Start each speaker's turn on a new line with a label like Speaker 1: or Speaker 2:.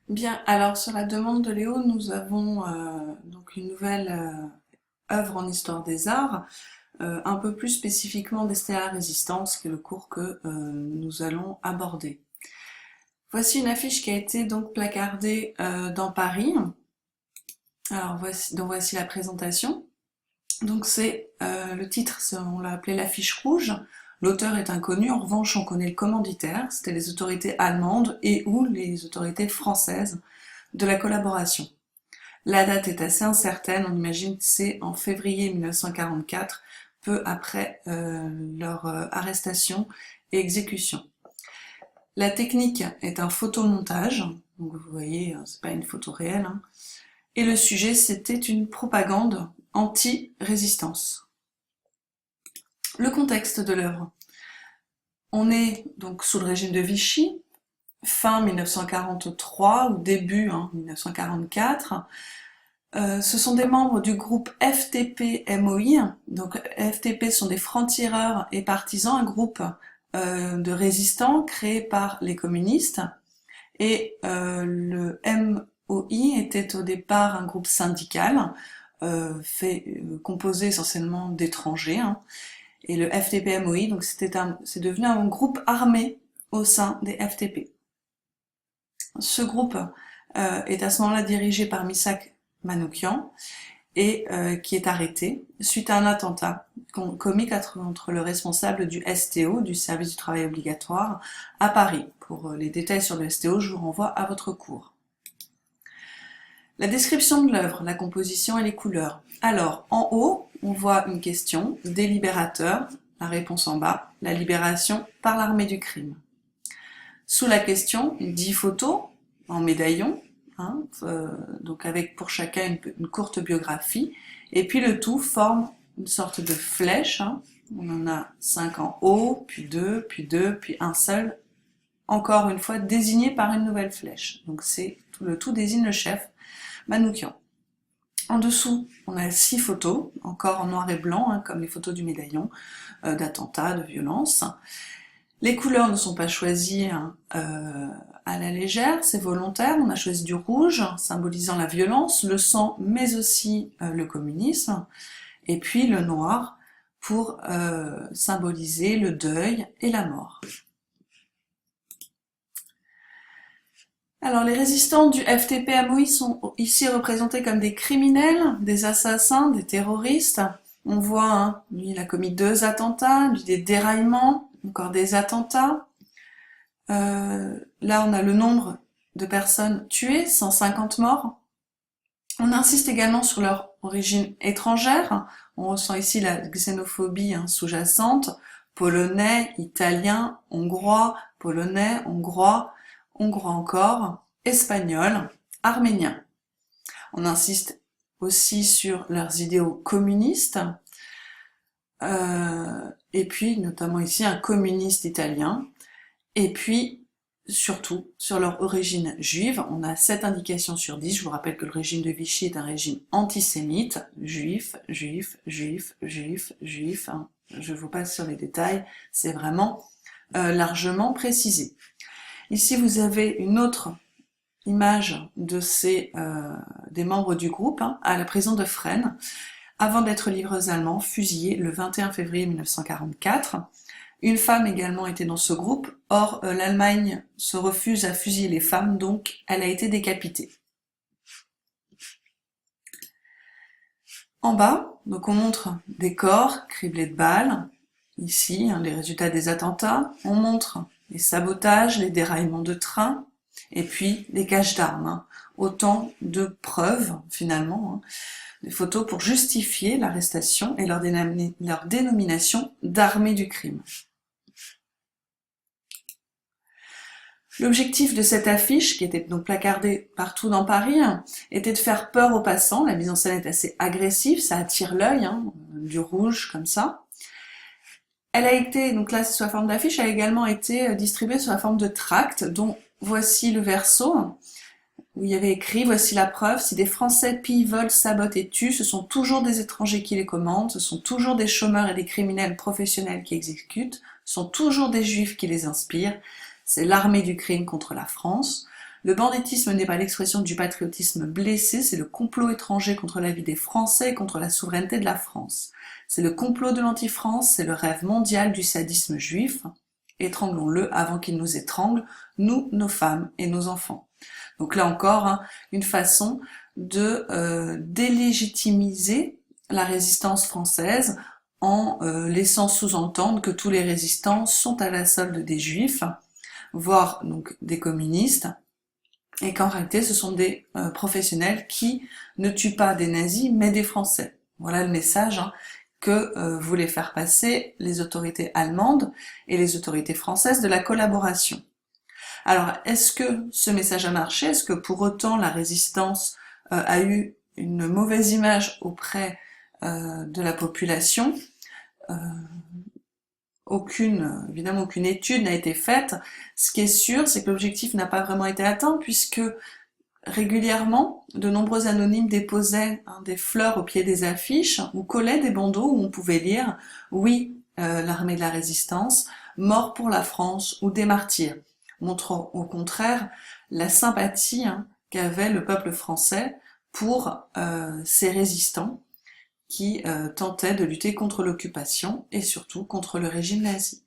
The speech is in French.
Speaker 1: Bien, alors sur la demande de Léo, nous avons donc une nouvelle œuvre en histoire des arts, un peu plus spécifiquement destinée à la résistance, qui est le cours que nous allons aborder. Voici une affiche qui a été donc placardée dans Paris. Alors voici la présentation. Donc c'est le titre, on l'a appelé l'affiche rouge. L'auteur est inconnu, en revanche on connaît le commanditaire, c'était les autorités allemandes et ou les autorités françaises de la collaboration. La date est assez incertaine, on imagine que c'est en février 1944, peu après leur arrestation et exécution. La technique est un photomontage, donc vous voyez, c'est pas une photo réelle, hein. Et le sujet, c'était une propagande anti-résistance. Le contexte de l'œuvre. On est donc sous le régime de Vichy, fin 1943 ou début 1944. Ce sont des membres du groupe FTP-MOI. Donc FTP sont des francs-tireurs et partisans, un groupe de résistants créé par les communistes. Et le MOI était au départ un groupe syndical composé essentiellement d'étrangers. Et le FTP-MOI, donc c'est devenu un groupe armé au sein des FTP. Ce groupe est à ce moment-là dirigé par Missak Manoukian et qui est arrêté suite à un attentat commis contre le responsable du STO, du service du travail obligatoire, à Paris. Pour les détails sur le STO, je vous renvoie à votre cours. La description de l'œuvre, la composition et les couleurs. Alors, en haut, on voit une question, des libérateurs, la réponse en bas, la libération par l'armée du crime. Sous la question, 10 photos en médaillon, donc avec pour chacun une courte biographie, et puis le tout forme une sorte de flèche, on en a 5 en haut, puis 2, puis un seul, encore une fois désigné par une nouvelle flèche. Donc le tout désigne le chef, Manoukian. En dessous, on a 6 photos, encore en noir et blanc, comme les photos du médaillon, d'attentats, de violences. Les couleurs ne sont pas choisies à la légère, c'est volontaire. On a choisi du rouge, symbolisant la violence, le sang, mais aussi le communisme. Et puis le noir, pour symboliser le deuil et la mort. Alors les résistants du FTP-MOI sont ici représentés comme des criminels, des assassins, des terroristes. On voit, lui il a commis 2 attentats, lui des déraillements, encore des attentats. Là on a le nombre de personnes tuées, 150 morts. On insiste également sur leur origine étrangère. On ressent ici la xénophobie sous-jacente. Polonais, italien, hongrois, polonais, hongrois encore, espagnol, arménien. On insiste aussi sur leurs idéaux communistes, et puis notamment ici un communiste italien, et puis surtout sur leur origine juive. On a 7 indications sur 10, je vous rappelle que le régime de Vichy est un régime antisémite, juif, je vous passe sur les détails, c'est vraiment largement précisé. Ici, vous avez une autre image de des membres du groupe à la prison de Fresnes, avant d'être livrés aux Allemands, fusillés le 21 février 1944. Une femme également était dans ce groupe, or l'Allemagne se refuse à fusiller les femmes, donc elle a été décapitée. En bas, donc on montre des corps criblés de balles, ici les résultats des attentats, on montre les sabotages, les déraillements de trains, et puis les caches d'armes. Autant de preuves, finalement, des photos pour justifier l'arrestation et leur dénomination d'armée du crime. L'objectif de cette affiche, qui était donc placardée partout dans Paris, était de faire peur aux passants. La mise en scène est assez agressive, ça attire l'œil, du rouge comme ça. Elle a été, donc là c'est sous la forme d'affiche, elle a également été distribuée sous la forme de tracts, dont voici le verso, où il y avait écrit « Voici la preuve, si des Français pillent, volent, sabotent et tuent, ce sont toujours des étrangers qui les commandent, ce sont toujours des chômeurs et des criminels professionnels qui exécutent, ce sont toujours des juifs qui les inspirent, c'est l'armée du crime contre la France. Le banditisme n'est pas l'expression du patriotisme blessé, c'est le complot étranger contre la vie des Français et contre la souveraineté de la France. C'est le complot de l'anti-France, c'est le rêve mondial du sadisme juif. Étranglons-le avant qu'il nous étrangle, nous, nos femmes et nos enfants. Donc là encore, hein, une façon de délégitimiser la résistance française en laissant sous-entendre que tous les résistants sont à la solde des juifs, voire donc des communistes, et qu'en réalité ce sont des professionnels qui ne tuent pas des nazis mais des Français. Voilà le message hein, que voulaient faire passer les autorités allemandes et les autorités françaises de la collaboration. Alors, est-ce que ce message a marché? Est-ce que pour autant la résistance a eu une mauvaise image auprès de la population? Évidemment, aucune étude n'a été faite. Ce qui est sûr, c'est que l'objectif n'a pas vraiment été atteint, puisque régulièrement, de nombreux anonymes déposaient des fleurs au pied des affiches ou collaient des bandeaux où on pouvait lire « Oui, l'armée de la résistance, mort pour la France » ou « Des martyrs », montrant au contraire la sympathie qu'avait le peuple français pour ces résistants qui tentaient de lutter contre l'occupation et surtout contre le régime nazi.